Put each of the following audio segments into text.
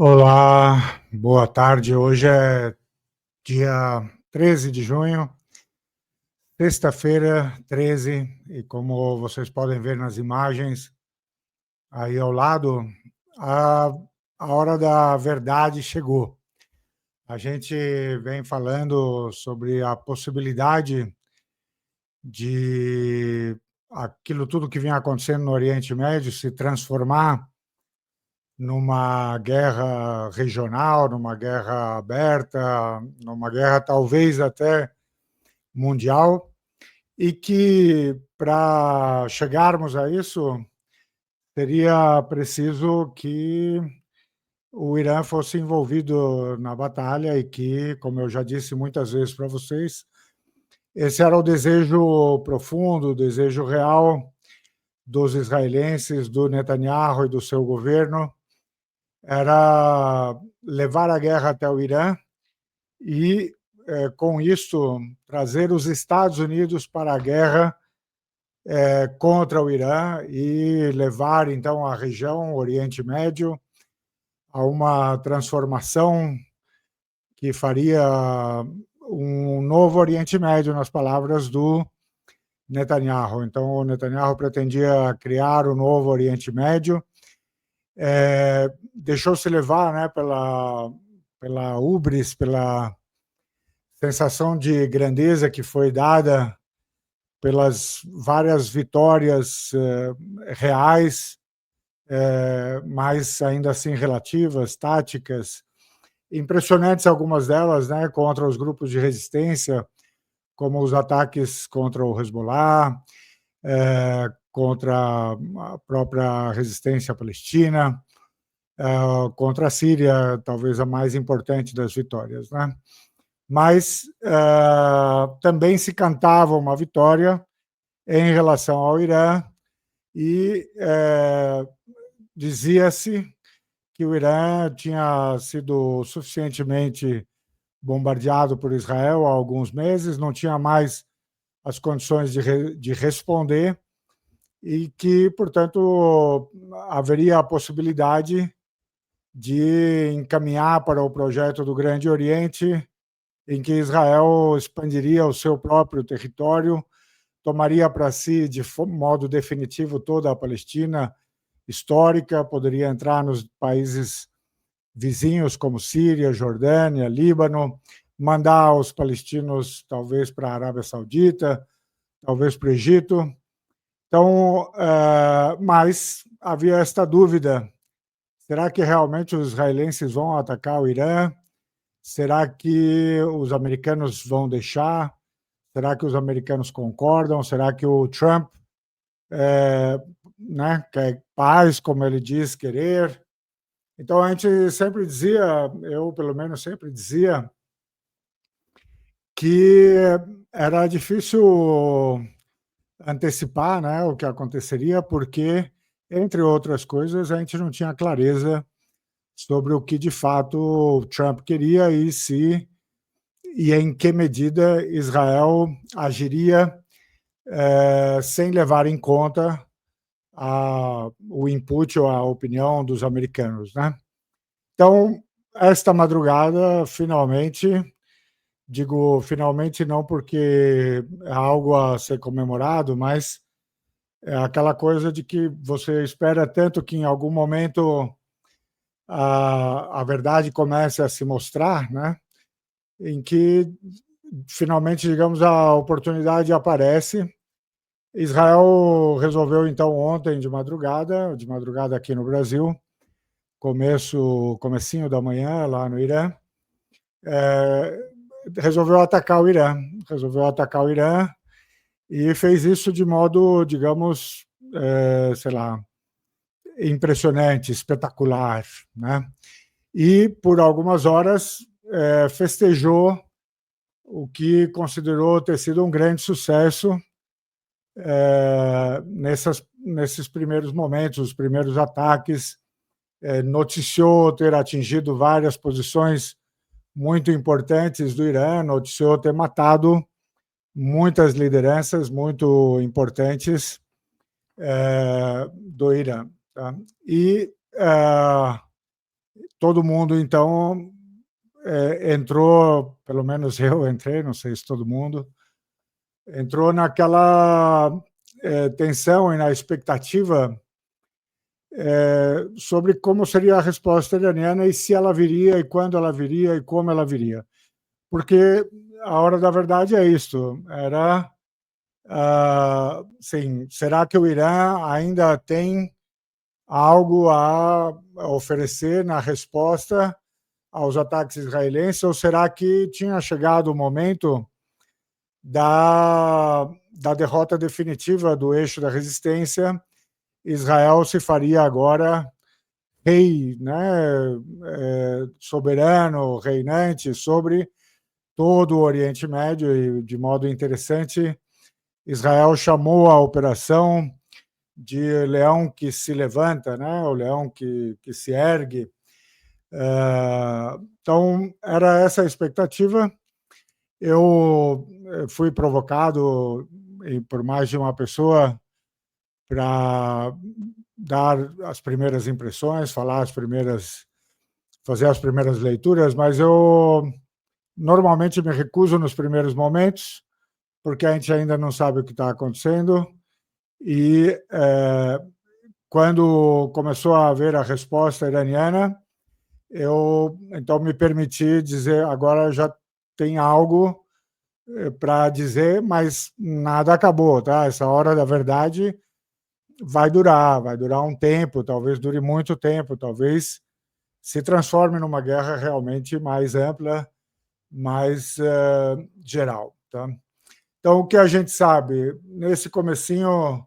Olá, boa tarde. Hoje é dia 13 de junho, sexta-feira, 13, e como vocês podem ver nas imagens aí ao lado, a, a hora da verdade chegou. A gente vem falando sobre a possibilidade de aquilo tudo que vinha acontecendo no Oriente Médio se transformar numa guerra regional, numa guerra aberta, numa guerra talvez até mundial, e que para chegarmos a isso seria preciso que o Irã fosse envolvido na batalha e que, como eu já disse muitas vezes para vocês, esse era o desejo profundo, o desejo real dos israelenses, do Netanyahu e do seu governo, era levar a guerra até o Irã e, com isso, trazer os Estados Unidos para a guerra contra o Irã e levar, então, a região, o Oriente Médio, a uma transformação que faria um novo Oriente Médio, nas palavras do Netanyahu. Então, o Netanyahu pretendia criar o novo Oriente Médio, deixou-se levar, né, pela hubris, pela sensação de grandeza que foi dada pelas várias vitórias reais, mas ainda assim relativas, táticas, impressionantes algumas delas, né, contra os grupos de resistência, como os ataques contra o Hezbollah, contra a própria resistência palestina, contra a Síria, talvez a mais importante das vitórias, né? Mas também se cantava uma vitória em relação ao Irã e dizia-se que o Irã tinha sido suficientemente bombardeado por Israel há alguns meses, não tinha mais as condições de responder e que, portanto, haveria a possibilidade de encaminhar para o projeto do Grande Oriente, em que Israel expandiria o seu próprio território, tomaria para si de modo definitivo toda a Palestina histórica, poderia entrar nos países vizinhos como Síria, Jordânia, Líbano, mandar os palestinos talvez para a Arábia Saudita, talvez para o Egito. Então, mas havia esta dúvida: será que realmente os israelenses vão atacar o Irã? Será que os americanos vão deixar? Será que os americanos concordam? Será que o Trump né, quer paz, como ele diz querer? Então, a gente sempre dizia, eu pelo menos sempre dizia, que era difícil antecipar, né, o que aconteceria, porque, entre outras coisas, a gente não tinha clareza sobre o que de fato o Trump queria e em que medida Israel agiria sem levar em conta o input ou a opinião dos americanos, né? Então, esta madrugada, finalmente, digo finalmente não porque é algo a ser comemorado, mas é aquela coisa de que você espera tanto que em algum momento a verdade comece a se mostrar, né? Em que finalmente, digamos, a oportunidade aparece. Israel resolveu então ontem de madrugada aqui no Brasil, comecinho da manhã lá no Irã, resolveu atacar o Irã e fez isso de modo, digamos, sei lá, impressionante, espetacular, né? E por algumas horas festejou o que considerou ter sido um grande sucesso nesses primeiros momentos, os primeiros ataques, noticiou ter atingido várias posições muito importantes do Irã, noticiou ter matado muitas lideranças muito importantes do Irã. Tá? E todo mundo, então, entrou, pelo menos eu entrei, não sei se todo mundo, entrou naquela tensão e na expectativa sobre como seria a resposta iraniana e se ela viria, e quando ela viria, e como ela viria. Porque a hora da verdade é isto, era, sim, será que o Irã ainda tem algo a oferecer na resposta aos ataques israelenses, ou será que tinha chegado o momento da derrota definitiva do eixo da resistência? Israel se faria agora rei, né, soberano, reinante sobre todo o Oriente Médio, e, de modo interessante, Israel chamou a operação de leão que se levanta, né, o leão que se ergue. Então, era essa a expectativa. Eu fui provocado por mais de uma pessoa para dar as primeiras impressões, fazer as primeiras leituras, mas eu normalmente me recuso nos primeiros momentos, porque a gente ainda não sabe o que está acontecendo. E quando começou a haver a resposta iraniana, eu então me permiti dizer, agora já tem algo para dizer, mas nada acabou, tá? Essa hora da verdade vai durar um tempo, talvez dure muito tempo, talvez se transforme numa guerra realmente mais ampla, mais geral, tá? Então, o que a gente sabe, nesse comecinho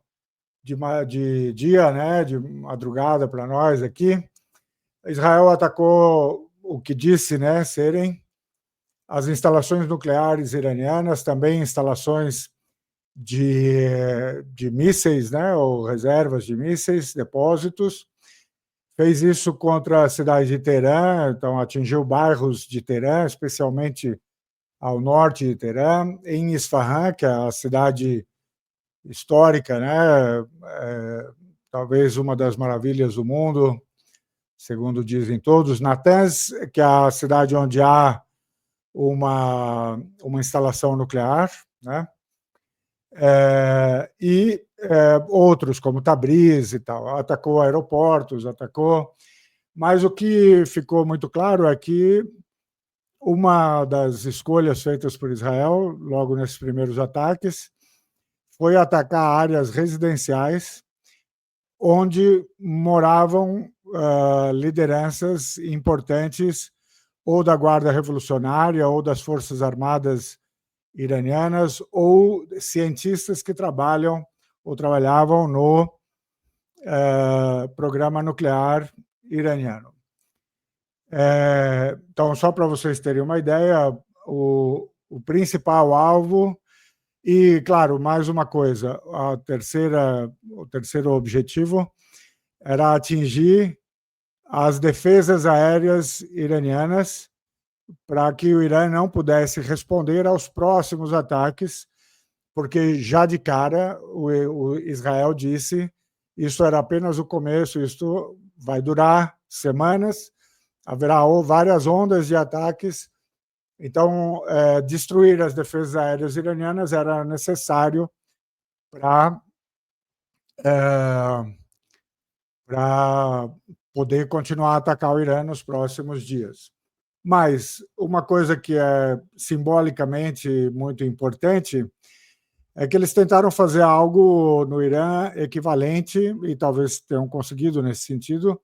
de dia, né, de madrugada para nós aqui, Israel atacou o que disse, né, serem as instalações nucleares iranianas, também instalações de mísseis, né, ou reservas de mísseis, depósitos. Fez isso contra a cidade de Teherã, então atingiu bairros de Teherã, especialmente ao norte de Teherã, em Isfahan, que é a cidade histórica, né, talvez uma das maravilhas do mundo, segundo dizem todos. Natanz, que é a cidade onde há uma instalação nuclear, né? E outros, como Tabriz e tal. Atacou aeroportos, atacou. Mas o que ficou muito claro é que uma das escolhas feitas por Israel, logo nesses primeiros ataques, foi atacar áreas residenciais onde moravam lideranças importantes ou da Guarda Revolucionária ou das Forças Armadas iranianas ou cientistas que trabalham ou trabalhavam no programa nuclear iraniano. Então, só para vocês terem uma ideia, o principal alvo e, claro, mais uma coisa, o terceiro objetivo era atingir as defesas aéreas iranianas para que o Irã não pudesse responder aos próximos ataques, porque já de cara o Israel disse isso era apenas o começo, isso vai durar semanas, haverá várias ondas de ataques, então destruir as defesas aéreas iranianas era necessário para poder continuar a atacar o Irã nos próximos dias. Mas uma coisa que é simbolicamente muito importante é que eles tentaram fazer algo no Irã equivalente, e talvez tenham conseguido nesse sentido,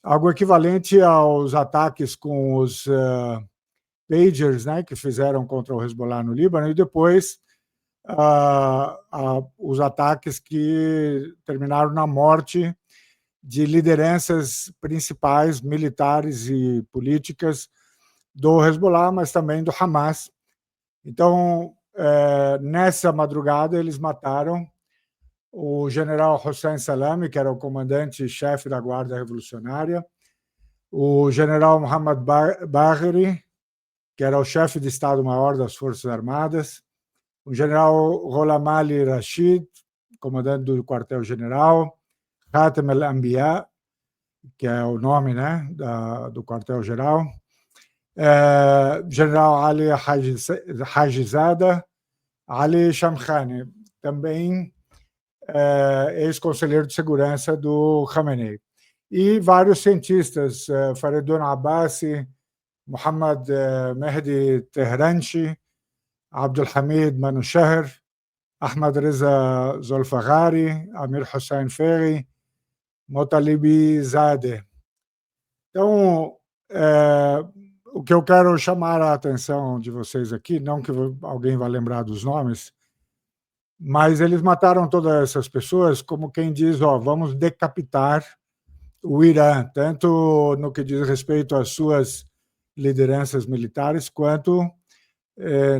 algo equivalente aos ataques com os pagers, né, que fizeram contra o Hezbollah no Líbano, e depois os ataques que terminaram na morte de lideranças principais militares e políticas do Hezbollah, mas também do Hamas. Então, nessa madrugada, eles mataram o general Hossein Salami, que era o comandante-chefe da Guarda Revolucionária, o general Mohammad Bagheri, que era o chefe de Estado-Maior das Forças Armadas, o general Gholam Ali Rashid, comandante do quartel-general, Khatem al-Anbiya, que é o nome, né, do quartel-general, General Ali Hajizada, Ali Shamkhani, também ex-conselheiro de segurança do Khamenei, e vários cientistas, Faridun Abbasi, Mohammad Mehdi Tehranchi, Abdulhamid Manushehr, Ahmad Reza Zolfaghari, Amir Hossein Ferri, Motalibi Zadeh. Então, o que eu quero chamar a atenção de vocês aqui, não que alguém vá lembrar dos nomes, mas eles mataram todas essas pessoas como quem diz, vamos decapitar o Irã, tanto no que diz respeito às suas lideranças militares, quanto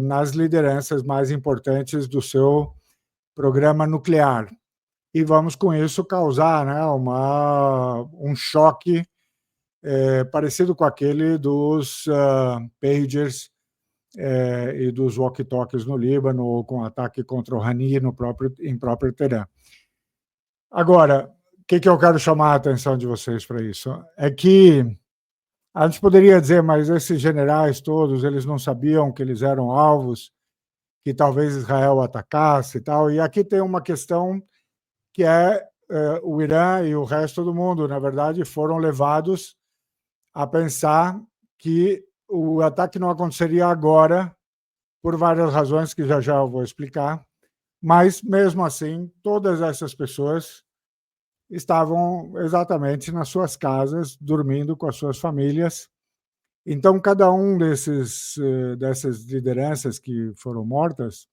nas lideranças mais importantes do seu programa nuclear. E vamos, com isso, causar, né, um choque parecido com aquele dos pagers e dos walkie-talkies no Líbano, ou com ataque contra o Rani em próprio Teherã. Agora, o que eu quero chamar a atenção de vocês para isso? É que a gente poderia dizer, mas esses generais todos, eles não sabiam que eles eram alvos, que talvez Israel atacasse e tal. E aqui tem uma questão que o Irã e o resto do mundo, na verdade, foram levados a pensar que o ataque não aconteceria agora, por várias razões que já eu vou explicar, mas, mesmo assim, todas essas pessoas estavam exatamente nas suas casas, dormindo com as suas famílias. Então, cada um dessas lideranças que foram mortas,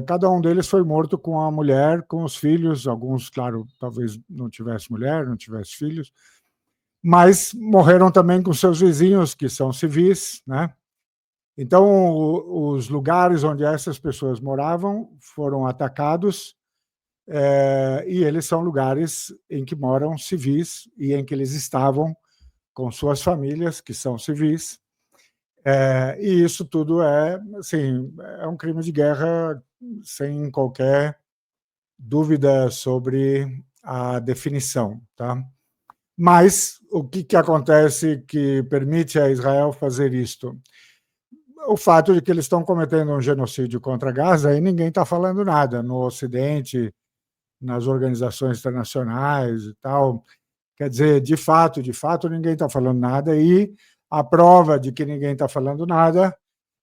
cada um deles foi morto com a mulher, com os filhos, alguns, claro, talvez não tivesse mulher, não tivesse filhos, mas morreram também com seus vizinhos, que são civis, né? Então, os lugares onde essas pessoas moravam foram atacados, e eles são lugares em que moram civis e em que eles estavam com suas famílias, que são civis, e isso tudo assim, é um crime de guerra sem qualquer dúvida sobre a definição, tá? Mas o que acontece que permite a Israel fazer isto? O fato de que eles estão cometendo um genocídio contra Gaza e ninguém está falando nada no Ocidente, nas organizações internacionais e tal. Quer dizer, de fato, ninguém está falando nada, e a prova de que ninguém está falando nada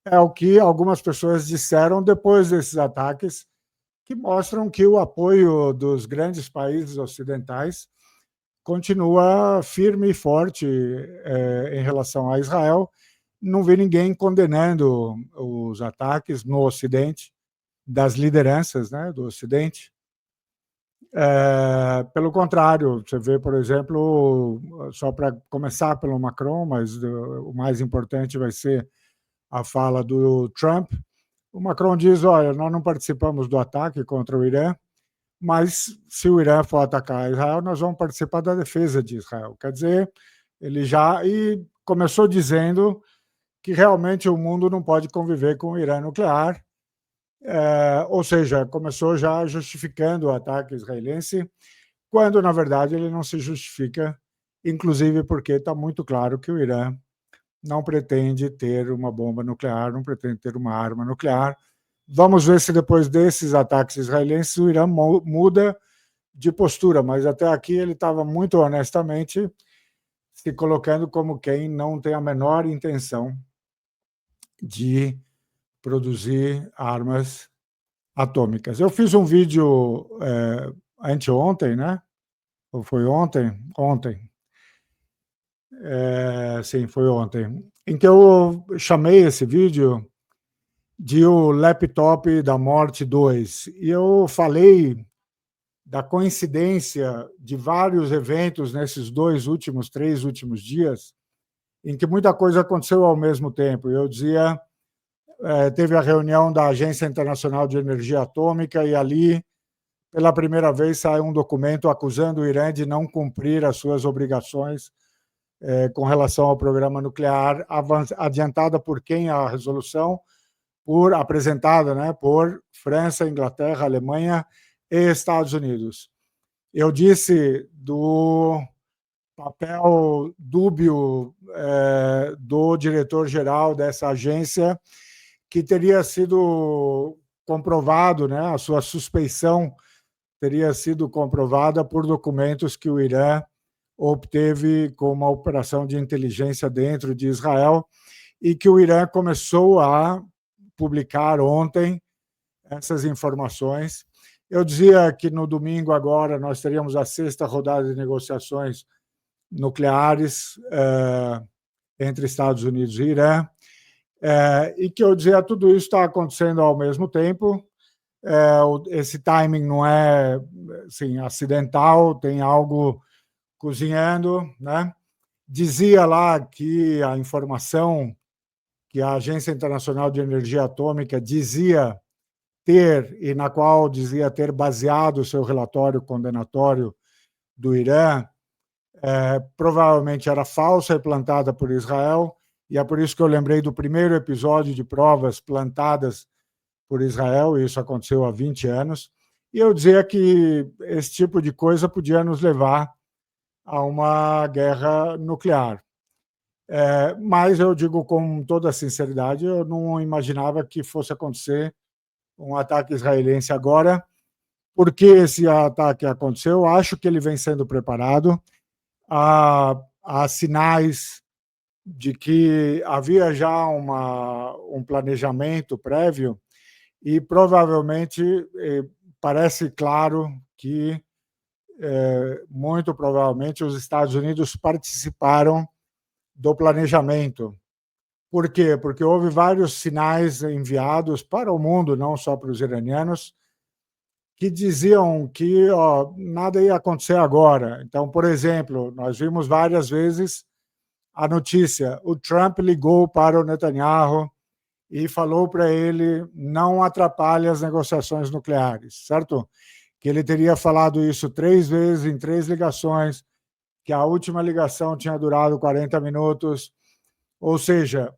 é o que algumas pessoas disseram depois desses ataques, que mostram que o apoio dos grandes países ocidentais continua firme e forte em relação a Israel. Não vi ninguém condenando os ataques no Ocidente, das lideranças, né, do Ocidente. Pelo contrário, você vê, por exemplo, só para começar pelo Macron, mas o mais importante vai ser a fala do Trump. O Macron diz, olha, nós não participamos do ataque contra o Irã, mas se o Irã for atacar Israel, nós vamos participar da defesa de Israel. Quer dizer, ele já começou dizendo que realmente o mundo não pode conviver com o Irã nuclear, ou seja, começou já justificando o ataque israelense, quando, na verdade, ele não se justifica, inclusive porque está muito claro que o Irã não pretende ter uma bomba nuclear, não pretende ter uma arma nuclear. Vamos ver se depois desses ataques israelenses o Irã muda de postura, mas até aqui ele estava muito honestamente se colocando como quem não tem a menor intenção de produzir armas atômicas. Eu fiz um vídeo anteontem, né? Ou foi ontem? Ontem. Sim, foi ontem. Em que eu chamei esse vídeo de O Laptop da Morte 2. E eu falei da coincidência de vários eventos nesses 3 últimos dias, em que muita coisa aconteceu ao mesmo tempo. Eu dizia, teve a reunião da Agência Internacional de Energia Atômica, e ali, pela primeira vez, saiu um documento acusando o Irã de não cumprir as suas obrigações com relação ao programa nuclear, adiantada por quem a resolução? Apresentada, né, por França, Inglaterra, Alemanha e Estados Unidos. Eu disse papel dúbio do diretor-geral dessa agência, que teria sido comprovado, né, a sua suspeição teria sido comprovada por documentos que o Irã obteve com uma operação de inteligência dentro de Israel e que o Irã começou a publicar ontem essas informações. Eu dizia que no domingo agora nós teríamos a sexta rodada de negociações nucleares entre Estados Unidos e Irã, e que eu dizia tudo isso está acontecendo ao mesmo tempo. Esse timing não é assim, acidental, tem algo cozinhando, né? Dizia lá que a informação que a Agência Internacional de Energia Atômica dizia ter, e na qual dizia ter baseado o seu relatório condenatório do Irã, provavelmente era falsa e plantada por Israel, e é por isso que eu lembrei do primeiro episódio de provas plantadas por Israel, e isso aconteceu há 20 anos, e eu dizia que esse tipo de coisa podia nos levar a uma guerra nuclear. Mas eu digo com toda a sinceridade, eu não imaginava que fosse acontecer um ataque israelense agora. Por que esse ataque aconteceu? Acho que ele vem sendo preparado. Há sinais de que havia já um planejamento prévio e provavelmente parece claro que, muito provavelmente, os Estados Unidos participaram do planejamento. Por quê? Porque houve vários sinais enviados para o mundo, não só para os iranianos, que diziam que nada ia acontecer agora. Então, por exemplo, nós vimos várias vezes a notícia: o Trump ligou para o Netanyahu e falou para ele não atrapalhe as negociações nucleares, certo? Que ele teria falado isso 3 vezes em 3 ligações, que a última ligação tinha durado 40 minutos, ou seja,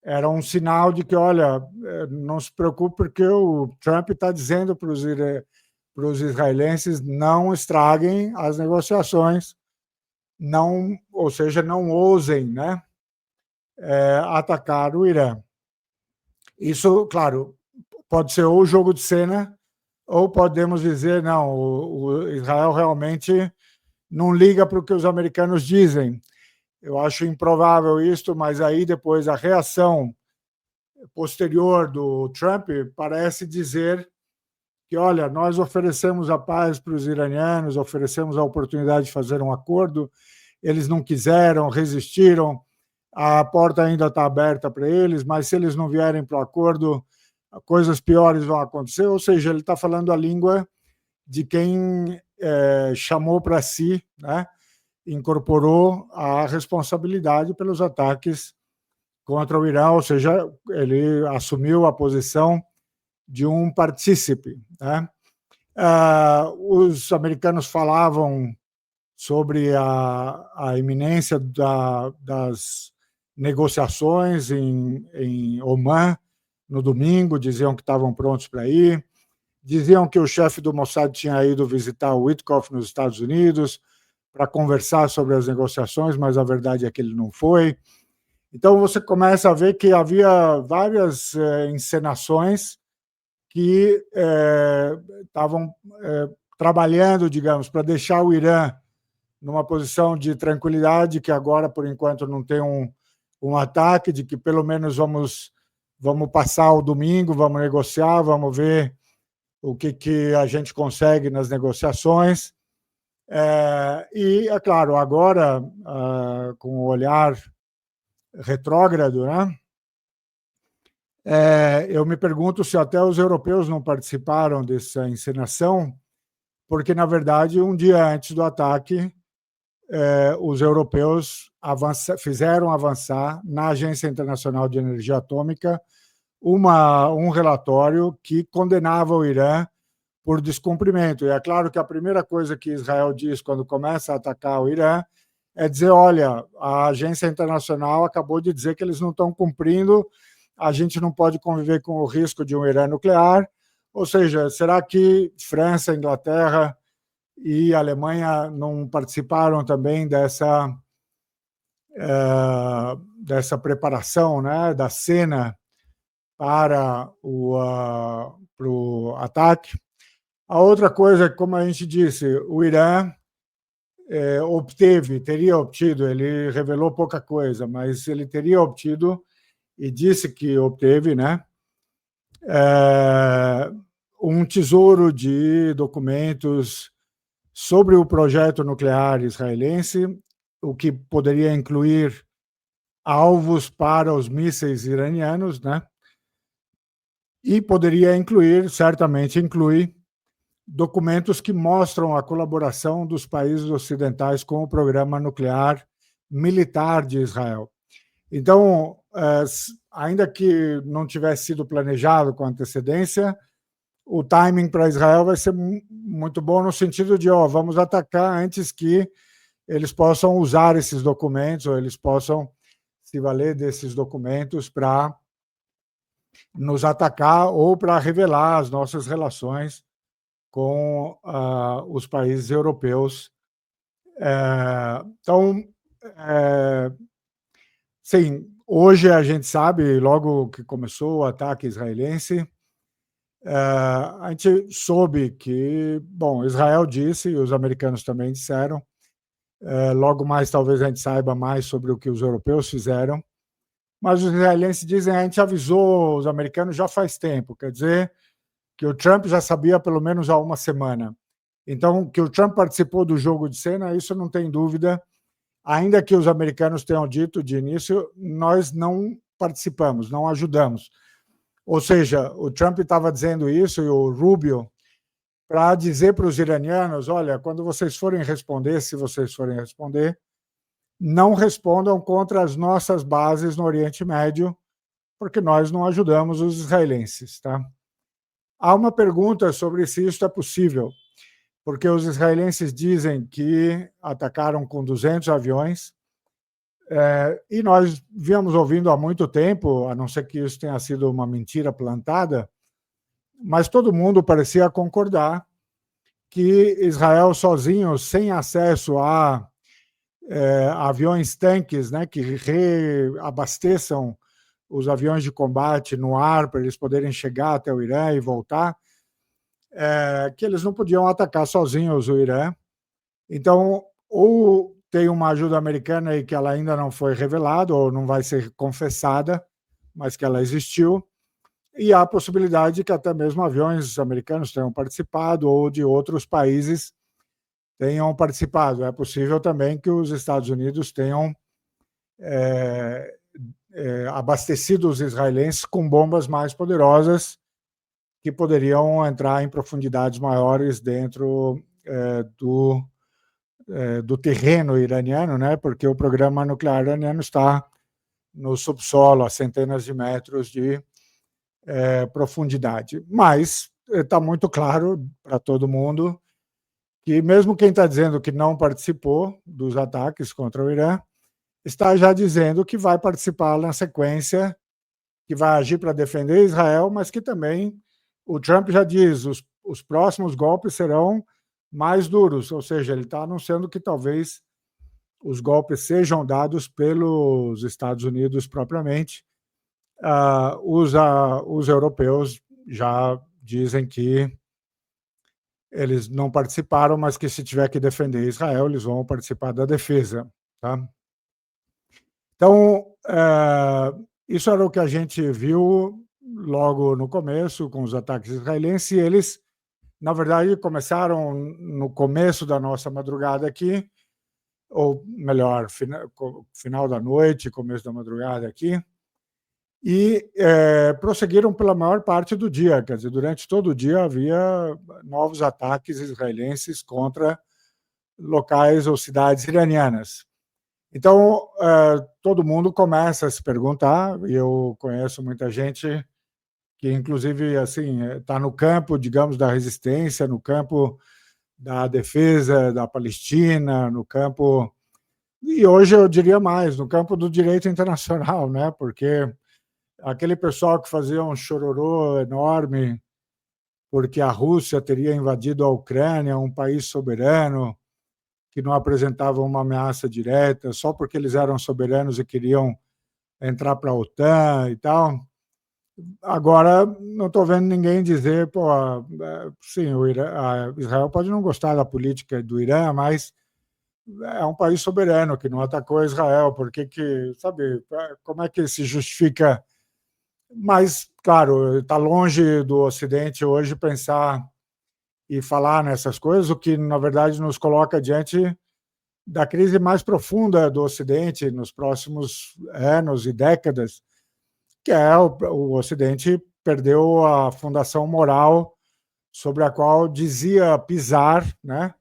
era um sinal de que, olha, não se preocupe porque o Trump está dizendo para os israelenses não estraguem as negociações, não, ou seja, não ousem, né, atacar o Irã. Isso, claro, pode ser ou jogo de cena, ou podemos dizer, não, o Israel realmente não liga para o que os americanos dizem. Eu acho improvável isso, mas aí depois a reação posterior do Trump parece dizer que, olha, nós oferecemos a paz para os iranianos, oferecemos a oportunidade de fazer um acordo, eles não quiseram, resistiram, a porta ainda está aberta para eles, mas se eles não vierem para o acordo, coisas piores vão acontecer. Ou seja, ele está falando a língua de quem chamou para si, né, incorporou a responsabilidade pelos ataques contra o Irã, ou seja, ele assumiu a posição de um partícipe, né? Os americanos falavam sobre a iminência das negociações em Oman no domingo, diziam que estavam prontos para ir, diziam que o chefe do Mossad tinha ido visitar o Witkoff nos Estados Unidos para conversar sobre as negociações, mas a verdade é que ele não foi. Então você começa a ver que havia várias encenações que estavam trabalhando, digamos, para deixar o Irã numa posição de tranquilidade, que agora, por enquanto, não tem um ataque, de que pelo menos vamos passar o domingo, vamos negociar, vamos ver o que a gente consegue nas negociações. E, é claro, agora, com o olhar retrógrado, né? Eu me pergunto se até os europeus não participaram dessa encenação, porque, na verdade, um dia antes do ataque, os europeus fizeram avançar na Agência Internacional de Energia Atômica um relatório que condenava o Irã por descumprimento. E é claro que a primeira coisa que Israel diz quando começa a atacar o Irã é dizer, olha, a Agência Internacional acabou de dizer que eles não estão cumprindo, a gente não pode conviver com o risco de um Irã nuclear. Ou seja, será que França, Inglaterra e a Alemanha não participaram também dessa preparação, né, da cena para o ataque. A outra coisa é, como a gente disse, o Irã teria obtido, ele revelou pouca coisa, mas ele teria obtido, e disse que obteve, né, um tesouro de documentos sobre o projeto nuclear israelense, o que poderia incluir alvos para os mísseis iranianos, né? E poderia incluir, certamente inclui, documentos que mostram a colaboração dos países ocidentais com o programa nuclear militar de Israel. Então, ainda que não tivesse sido planejado com antecedência, o timing para Israel vai ser muito bom no sentido de, vamos atacar antes que eles possam usar esses documentos, ou eles possam se valer desses documentos para nos atacar ou para revelar as nossas relações com os países europeus. Então, sim, hoje a gente sabe, logo que começou o ataque israelense, a gente soube que, bom, Israel disse, e os americanos também disseram, logo mais talvez a gente saiba mais sobre o que os europeus fizeram, mas os israelenses dizem, a gente avisou os americanos já faz tempo, quer dizer que o Trump já sabia pelo menos há uma semana. Então, que o Trump participou do jogo de cena, isso não tem dúvida, ainda que os americanos tenham dito de início, nós não participamos, não ajudamos. Ou seja, o Trump estava dizendo isso, e o Rubio, para dizer para os iranianos, olha, quando vocês forem responder, se vocês forem responder, não respondam contra as nossas bases no Oriente Médio, porque nós não ajudamos os israelenses. Tá? Há uma pergunta sobre se isso é possível, porque os israelenses dizem que atacaram com 200 aviões, e nós viemos ouvindo há muito tempo, a não ser que isso tenha sido uma mentira plantada, mas todo mundo parecia concordar que Israel sozinho, sem acesso a aviões tanques, né, que reabasteçam os aviões de combate no ar para eles poderem chegar até o Irã e voltar, que eles não podiam atacar sozinhos o Irã. Então, ou tem uma ajuda americana aí que ela ainda não foi revelada ou não vai ser confessada, mas que ela existiu, e há a possibilidade de que até mesmo aviões americanos tenham participado ou de outros países tenham participado. É possível também que os Estados Unidos tenham abastecido os israelenses com bombas mais poderosas que poderiam entrar em profundidades maiores dentro do terreno iraniano, né? Porque o programa nuclear iraniano está no subsolo, a centenas de metros de profundidade. Mas está muito claro para todo mundo que mesmo quem está dizendo que não participou dos ataques contra o Irã, está já dizendo que vai participar na sequência, que vai agir para defender Israel, mas que também o Trump já diz, os próximos golpes serão mais duros, ou seja, ele está anunciando que talvez os golpes sejam dados pelos Estados Unidos propriamente. Os europeus já dizem que eles não participaram, mas que se tiver que defender Israel, eles vão participar da defesa. Tá? Então, isso era o que a gente viu logo no começo, com os ataques israelenses, e eles, na verdade, começaram no começo da nossa madrugada aqui, ou melhor, final da noite, começo da madrugada aqui, e prosseguiram pela maior parte do dia, quer dizer, durante todo o dia havia novos ataques israelenses contra locais ou cidades iranianas. Então, todo mundo começa a se perguntar, e eu conheço muita gente que, inclusive, assim, está no campo, digamos, da resistência, no campo da defesa da Palestina, no campo, e hoje eu diria mais, no campo do direito internacional, né? Porque aquele pessoal que fazia um chororô enorme porque a Rússia teria invadido a Ucrânia, um país soberano, que não apresentava uma ameaça direta, só porque eles eram soberanos e queriam entrar para a OTAN e tal. Agora, não estou vendo ninguém dizer, pô, sim, Israel pode não gostar da política do Irã, mas é um país soberano que não atacou Israel, por que, sabe, como é que se justifica? Mas, claro, está longe do Ocidente hoje pensar e falar nessas coisas, o que, na verdade, nos coloca diante da crise mais profunda do Ocidente nos próximos anos e décadas, que é o Ocidente perdeu a fundação moral sobre a qual dizia pisar, né,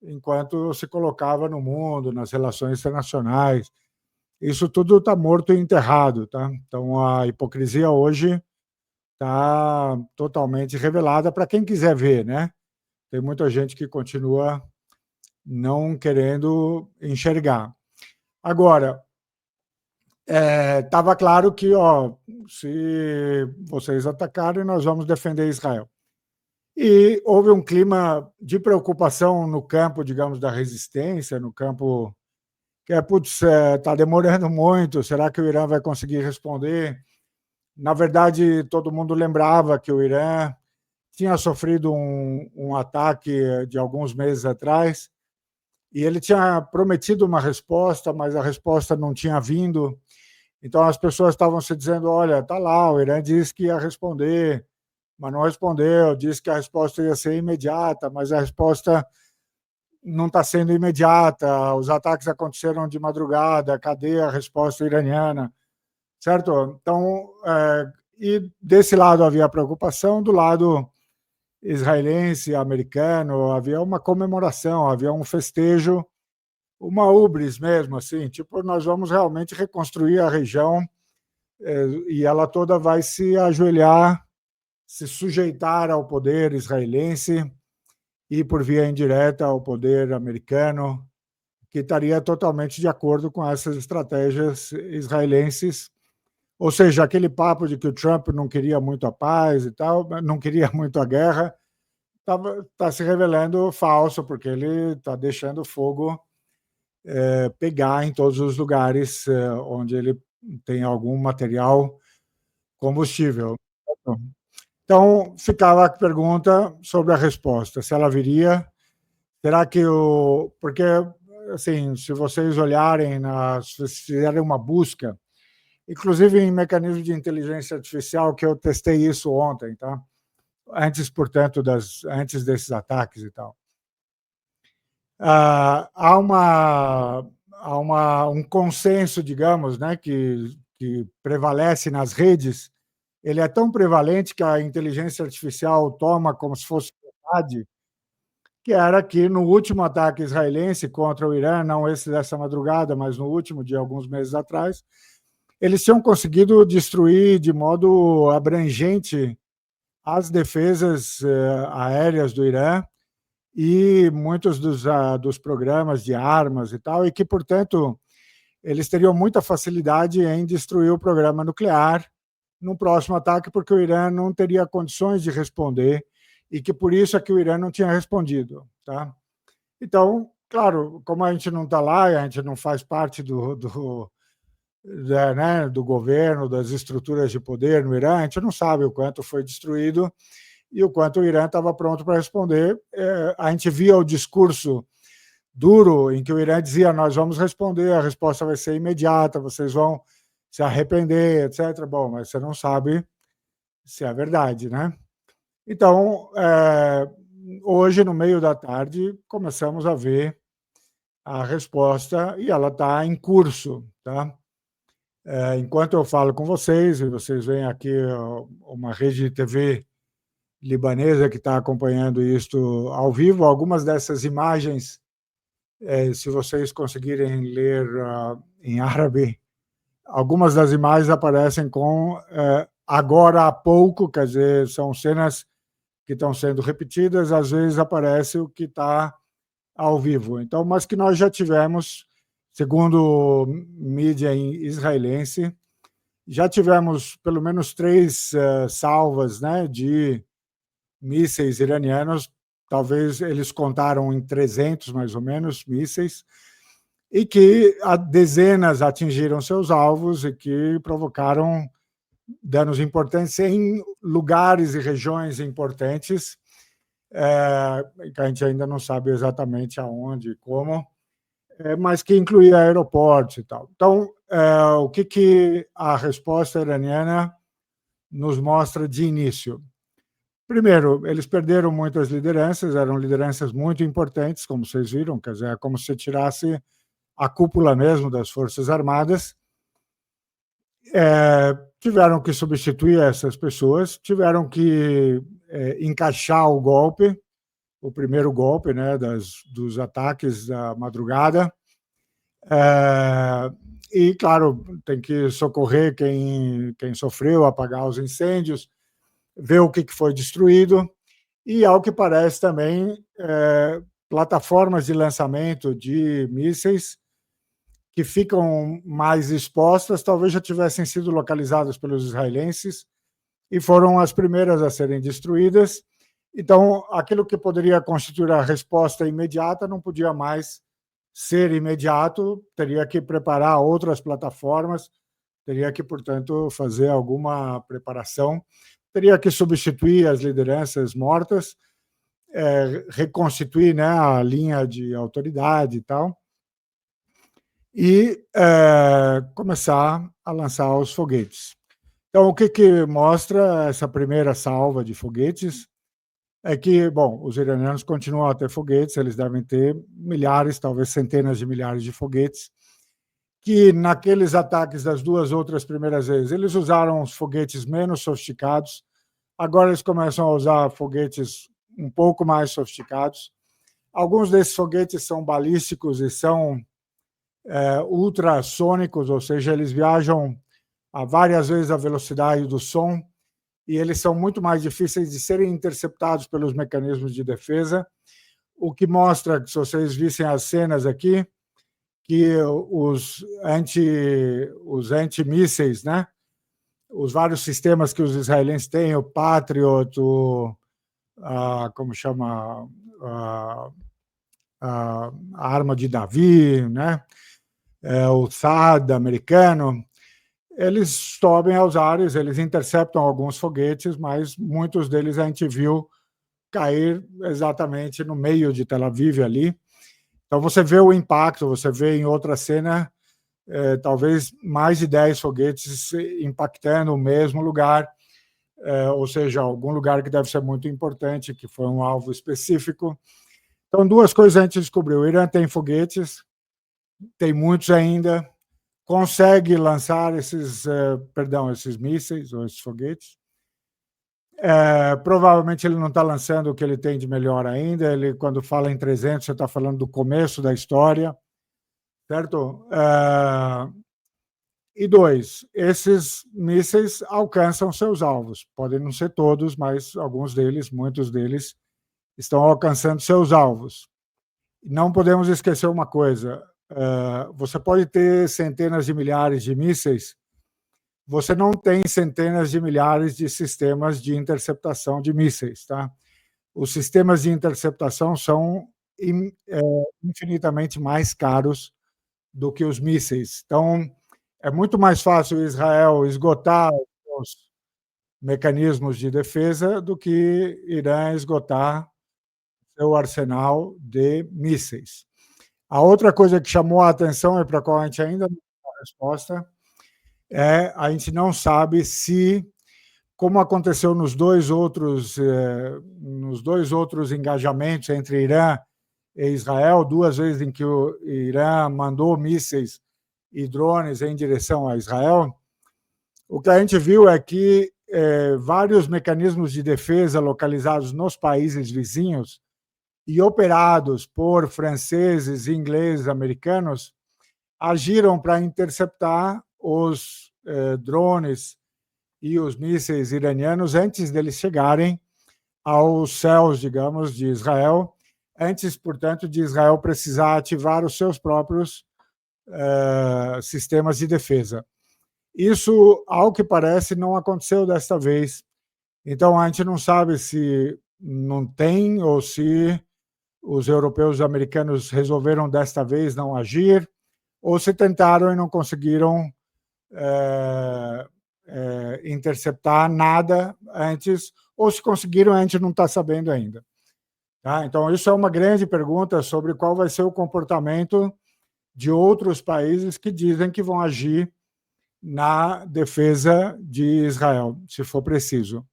enquanto se colocava no mundo, nas relações internacionais. Isso tudo está morto e enterrado. Tá? Então, a hipocrisia hoje está totalmente revelada para quem quiser ver. Né? Tem muita gente que continua não querendo enxergar. Agora, estava claro que, se vocês atacarem, nós vamos defender Israel. E houve um clima de preocupação no campo, digamos, da resistência, no campo que putz, está demorando muito, será que o Irã vai conseguir responder? Na verdade, todo mundo lembrava que o Irã tinha sofrido um ataque de alguns meses atrás e ele tinha prometido uma resposta, mas a resposta não tinha vindo. Então, as pessoas estavam se dizendo, olha, está lá, o Irã disse que ia responder, mas não respondeu, disse que a resposta ia ser imediata, mas a resposta não está sendo imediata, os ataques aconteceram de madrugada, cadê a resposta iraniana, certo? Então, e desse lado havia preocupação, do lado israelense, americano, havia uma comemoração, havia um festejo, uma ubris mesmo, assim, tipo, nós vamos realmente reconstruir a região e ela toda vai se ajoelhar, se sujeitar ao poder israelense e, por via indireta, ao poder americano, que estaria totalmente de acordo com essas estratégias israelenses. Ou seja, aquele papo de que o Trump não queria muito a paz e tal, não queria muito a guerra, está se revelando falso, porque ele está deixando o fogo pegar em todos os lugares onde ele tem algum material combustível. Então, ficava a pergunta sobre a resposta, se ela viria. Será que o... Porque, assim, se vocês olharem, se fizerem uma busca, inclusive em mecanismo de inteligência artificial, que eu testei isso ontem, tá? Antes, portanto, antes desses ataques e tal. Há um consenso, digamos, né, que prevalece nas redes. Ele é tão prevalente que a inteligência artificial toma como se fosse verdade, que era que no último ataque israelense contra o Irã, não esse dessa madrugada, mas no último, de alguns meses atrás, eles tinham conseguido destruir de modo abrangente as defesas aéreas do Irã e muitos dos programas de armas e tal, e que, portanto, eles teriam muita facilidade em destruir o programa nuclear no próximo ataque, porque o Irã não teria condições de responder e que por isso é que o Irã não tinha respondido. Tá? Então, claro, como a gente não está lá, a gente não faz parte do governo, das estruturas de poder no Irã, a gente não sabe o quanto foi destruído e o quanto o Irã estava pronto para responder. A gente via o discurso duro em que o Irã dizia, nós vamos responder, a resposta vai ser imediata, vocês vão se arrepender, etc. Bom, mas você não sabe se é verdade, né? Então, hoje, no meio da tarde, começamos a ver a resposta e ela está em curso. Tá? Enquanto eu falo com vocês, e vocês veem aqui uma rede de TV libanesa que está acompanhando isto ao vivo, algumas dessas imagens, se vocês conseguirem ler em árabe, algumas das imagens aparecem com agora há pouco, quer dizer, são cenas que estão sendo repetidas, às vezes aparece o que está ao vivo. Então, mas que nós já tivemos, segundo mídia israelense, já tivemos pelo menos 3 salvas, né, de mísseis iranianos, talvez eles contaram em 300, mais ou menos, mísseis, e que dezenas atingiram seus alvos e que provocaram danos importantes em lugares e regiões importantes, que a gente ainda não sabe exatamente aonde e como, mas que incluía aeroportos e tal. Então, o que a resposta iraniana nos mostra de início? Primeiro, eles perderam muitas lideranças, eram lideranças muito importantes, como vocês viram, quer dizer, é como se tirasse a cúpula mesmo das Forças Armadas. Tiveram que substituir essas pessoas, tiveram que encaixar o golpe, o primeiro golpe, né, dos ataques da madrugada. E, claro, tem que socorrer quem sofreu, apagar os incêndios, ver o que foi destruído. E, ao que parece também, plataformas de lançamento de mísseis que ficam mais expostas, talvez já tivessem sido localizadas pelos israelenses e foram as primeiras a serem destruídas. Então, aquilo que poderia constituir a resposta imediata não podia mais ser imediato, teria que preparar outras plataformas, teria que, portanto, fazer alguma preparação, teria que substituir as lideranças mortas, reconstituir, né, a linha de autoridade e tal, e começar a lançar os foguetes. Então, o que mostra essa primeira salva de foguetes é que, bom, os iranianos continuam a ter foguetes, eles devem ter milhares, talvez centenas de milhares de foguetes, que naqueles ataques das duas outras primeiras vezes, eles usaram os foguetes menos sofisticados, agora eles começam a usar foguetes um pouco mais sofisticados. Alguns desses foguetes são balísticos e são ultrassônicos, ou seja, eles viajam a várias vezes a velocidade do som, e eles são muito mais difíceis de serem interceptados pelos mecanismos de defesa, o que mostra, se vocês vissem as cenas aqui, que os antimísseis, né? Os vários sistemas que os israelenses têm, o Patriot, como chama, a arma de Davi, né? O THAAD americano, eles sobem aos ares, eles interceptam alguns foguetes, mas muitos deles a gente viu cair exatamente no meio de Tel Aviv ali. Então você vê o impacto, você vê em outra cena talvez mais de 10 foguetes impactando o mesmo lugar, ou seja, algum lugar que deve ser muito importante, que foi um alvo específico. Então, duas coisas a gente descobriu. O Irã tem foguetes, tem muitos ainda, consegue lançar esses mísseis ou esses foguetes. Provavelmente ele não está lançando o que ele tem de melhor ainda. Ele, quando fala em 300, você está falando do começo da história, certo? E dois, esses mísseis alcançam seus alvos. Podem não ser todos, mas alguns deles, muitos deles, estão alcançando seus alvos. Não podemos esquecer uma coisa: você pode ter centenas de milhares de mísseis, você não tem centenas de milhares de sistemas de interceptação de mísseis, tá? Os sistemas de interceptação são infinitamente mais caros do que os mísseis. Então, é muito mais fácil Israel esgotar os mecanismos de defesa do que Irã esgotar seu arsenal de mísseis. A outra coisa que chamou a atenção e para a qual a gente ainda não tem a resposta a gente não sabe se, como aconteceu nos dois outros engajamentos entre Irã e Israel, duas vezes em que o Irã mandou mísseis e drones em direção a Israel, o que a gente viu é que vários mecanismos de defesa localizados nos países vizinhos e operados por franceses, ingleses, americanos, agiram para interceptar os drones e os mísseis iranianos antes deles chegarem aos céus, digamos, de Israel, antes, portanto, de Israel precisar ativar os seus próprios sistemas de defesa. Isso, ao que parece, não aconteceu desta vez. Então, a gente não sabe se não tem, ou se os europeus e os americanos resolveram desta vez não agir, ou se tentaram e não conseguiram interceptar nada antes, ou se conseguiram, a gente não está sabendo ainda. Tá? Então, isso é uma grande pergunta sobre qual vai ser o comportamento de outros países que dizem que vão agir na defesa de Israel, se for preciso.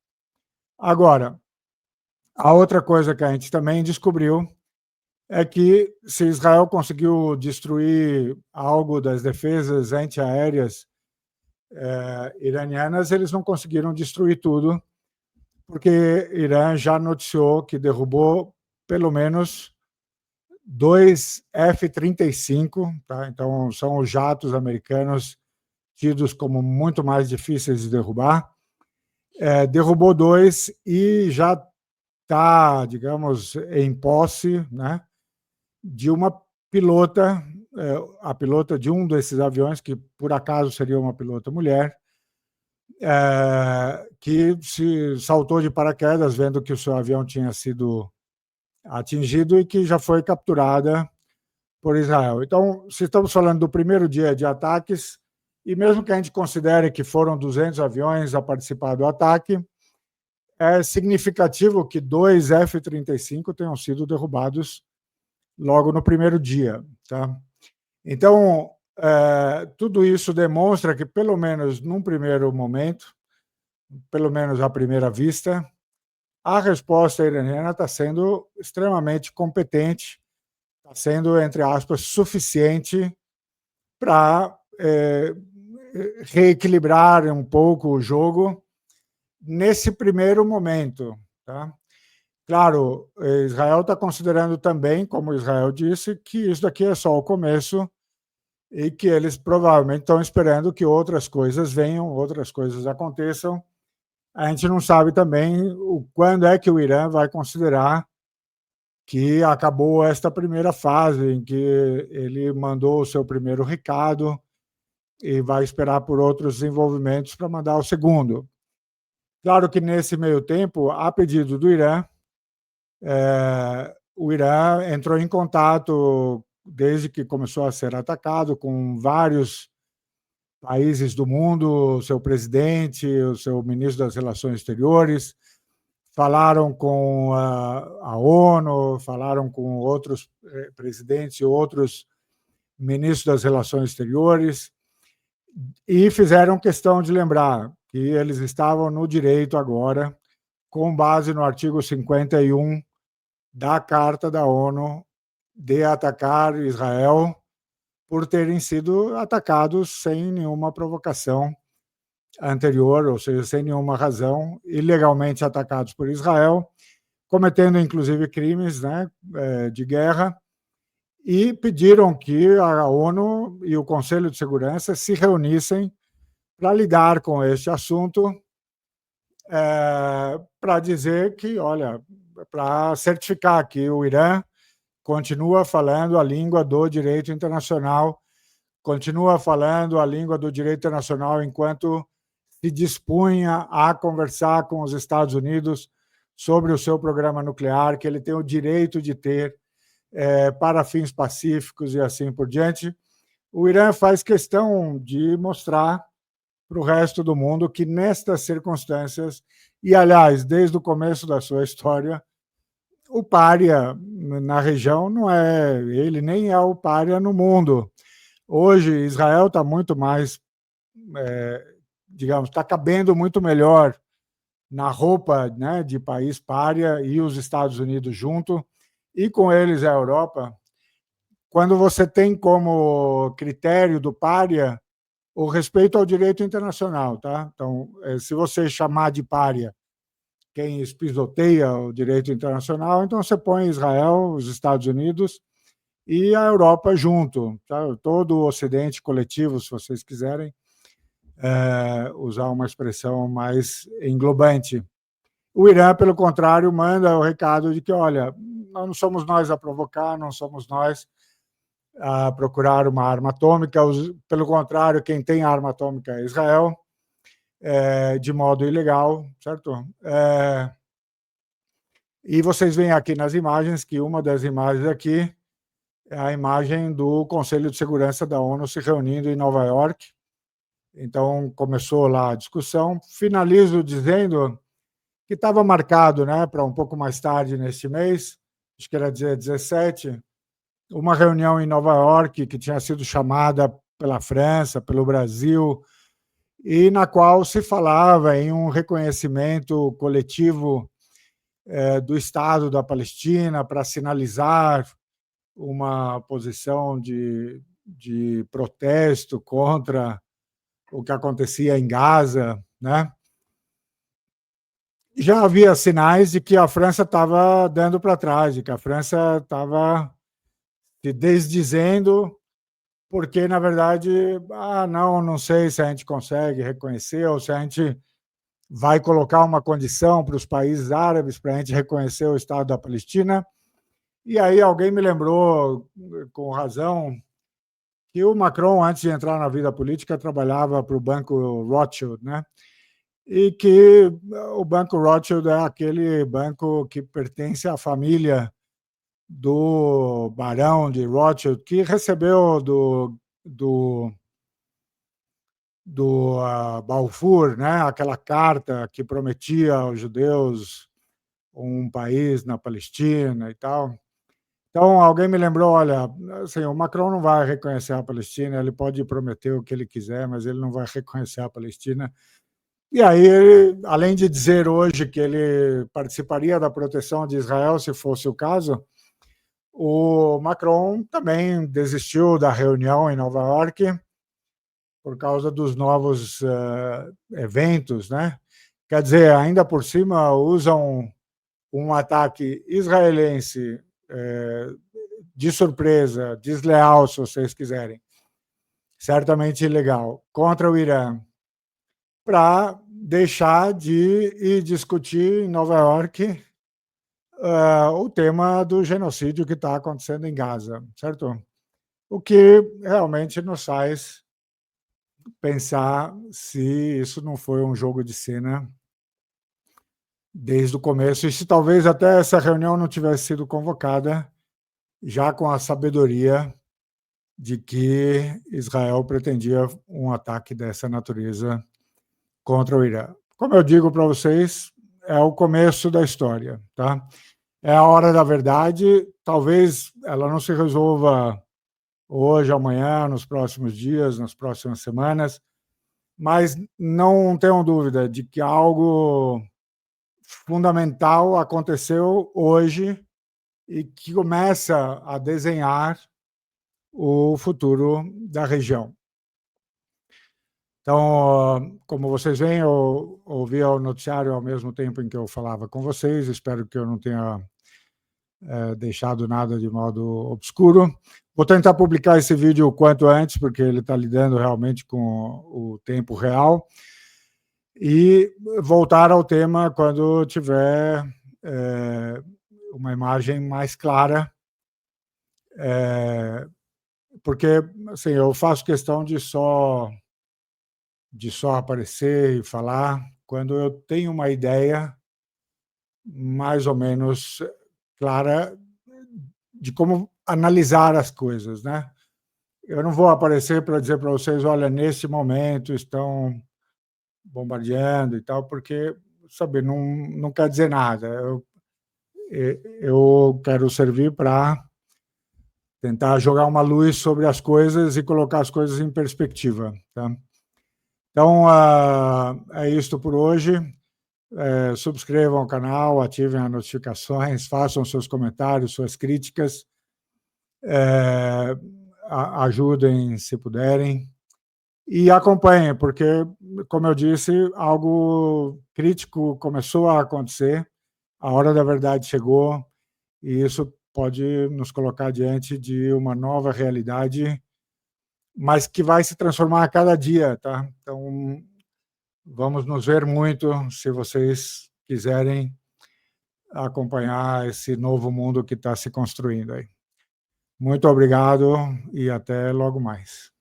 Agora, a outra coisa que a gente também descobriu é que se Israel conseguiu destruir algo das defesas antiaéreas iranianas, eles não conseguiram destruir tudo, porque Irã já noticiou que derrubou pelo menos 2 F-35, tá? Então são os jatos americanos tidos como muito mais difíceis de derrubar. Derrubou 2 e já está, digamos, em posse, né, de uma pilota, a pilota de um desses aviões, que por acaso seria uma pilota mulher, que se saltou de paraquedas, vendo que o seu avião tinha sido atingido e que já foi capturada por Israel. Então, se estamos falando do primeiro dia de ataques, e mesmo que a gente considere que foram 200 aviões a participar do ataque, é significativo que 2 F-35 tenham sido derrubados logo no primeiro dia. Tá? Então, tudo isso demonstra que, pelo menos num primeiro momento, pelo menos à primeira vista, a resposta iraniana está sendo extremamente competente, está sendo, entre aspas, suficiente para reequilibrar um pouco o jogo nesse primeiro momento. Tá? Claro, Israel está considerando também, como Israel disse, que isso daqui é só o começo e que eles provavelmente estão esperando que outras coisas venham, outras coisas aconteçam. A gente não sabe também quando é que o Irã vai considerar que acabou esta primeira fase, em que ele mandou o seu primeiro recado e vai esperar por outros desenvolvimentos para mandar o segundo. Claro que nesse meio tempo, a pedido do Irã, o Irã entrou em contato, desde que começou a ser atacado, com vários países do mundo, o seu presidente, o seu ministro das Relações Exteriores, falaram com a ONU, falaram com outros presidentes e outros ministros das Relações Exteriores, e fizeram questão de lembrar que eles estavam no direito agora, com base no artigo 51 da Carta da ONU, de atacar Israel por terem sido atacados sem nenhuma provocação anterior, ou seja, sem nenhuma razão, ilegalmente atacados por Israel, cometendo inclusive crimes, né, de guerra, e pediram que a ONU e o Conselho de Segurança se reunissem para lidar com este assunto, para dizer que, olha, para certificar que o Irã continua falando a língua do direito internacional, continua falando a língua do direito internacional enquanto se dispunha a conversar com os Estados Unidos sobre o seu programa nuclear, que ele tem o direito de ter para fins pacíficos e assim por diante. O Irã faz questão de mostrar para o resto do mundo que, nestas circunstâncias, e, aliás, desde o começo da sua história, o pária na região não é ele, nem é o pária no mundo. Hoje, Israel está muito mais, digamos, está cabendo muito melhor na roupa, né, de país pária, e os Estados Unidos junto, e com eles a Europa. Quando você tem como critério do pária o respeito ao direito internacional, tá? Então, se você chamar de pária quem espisoteia o direito internacional, então você põe Israel, os Estados Unidos e a Europa junto, tá? Todo o Ocidente coletivo, se vocês quiserem usar uma expressão mais englobante. O Irã, pelo contrário, manda o recado de que, olha, não somos nós a provocar, não somos nós a procurar uma arma atômica, pelo contrário, quem tem arma atômica é Israel, de modo ilegal, certo? E vocês veem aqui nas imagens que uma das imagens aqui é a imagem do Conselho de Segurança da ONU se reunindo em Nova York. Então, começou lá a discussão. Finalizo dizendo que estava marcado, né, para um pouco mais tarde neste mês, acho que era dia 17, uma reunião em Nova York que tinha sido chamada pela França, pelo Brasil, e na qual se falava em um reconhecimento coletivo do Estado da Palestina para sinalizar uma posição de protesto contra o que acontecia em Gaza, né? Já havia sinais de que a França estava dando para trás, de que a França estava se desdizendo, porque, na verdade, não sei se a gente consegue reconhecer ou se a gente vai colocar uma condição para os países árabes para a gente reconhecer o Estado da Palestina. E aí alguém me lembrou, com razão, que o Macron, antes de entrar na vida política, trabalhava para o Banco Rothschild, né? E que o Banco Rothschild é aquele banco que pertence à família do Barão de Rothschild, que recebeu do Balfour, né? Aquela carta que prometia aos judeus um país na Palestina e tal. Então, alguém me lembrou, olha, assim, o Macron não vai reconhecer a Palestina, ele pode prometer o que ele quiser, mas ele não vai reconhecer a Palestina. E aí, além de dizer hoje que ele participaria da proteção de Israel, se fosse o caso, o Macron também desistiu da reunião em Nova York por causa dos novos eventos, né? Quer dizer, ainda por cima, usam um ataque israelense de surpresa, desleal, se vocês quiserem, certamente ilegal, contra o Irã, para deixar de ir discutir em Nova York o tema do genocídio que está acontecendo em Gaza, certo? O que realmente nos faz pensar se isso não foi um jogo de cena desde o começo, e se talvez até essa reunião não tivesse sido convocada já com a sabedoria de que Israel pretendia um ataque dessa natureza contra o Irã. Como eu digo para vocês, é o começo da história, tá? É a hora da verdade, talvez ela não se resolva hoje, amanhã, nos próximos dias, nas próximas semanas, mas não tenham dúvida de que algo fundamental aconteceu hoje e que começa a desenhar o futuro da região. Então, como vocês veem, eu ouvia o noticiário ao mesmo tempo em que eu falava com vocês, espero que eu não tenha deixado nada de modo obscuro. Vou tentar publicar esse vídeo o quanto antes, porque ele está lidando realmente com o tempo real, e voltar ao tema quando tiver uma imagem mais clara, porque assim, eu faço questão de só aparecer e falar quando eu tenho uma ideia mais ou menos clara de como analisar as coisas, né? Eu não vou aparecer para dizer para vocês, olha, nesse momento estão bombardeando e tal, porque, sabe, não quer dizer nada. Eu quero servir para tentar jogar uma luz sobre as coisas e colocar as coisas em perspectiva, tá? Então, é isto por hoje. Subscrevam o canal, ativem as notificações, façam seus comentários, suas críticas, ajudem se puderem e acompanhem, porque, como eu disse, algo crítico começou a acontecer, a hora da verdade chegou e isso pode nos colocar diante de uma nova realidade, mas que vai se transformar a cada dia, tá? Então, vamos nos ver muito se vocês quiserem acompanhar esse novo mundo que está se construindo aí. Muito obrigado e até logo mais.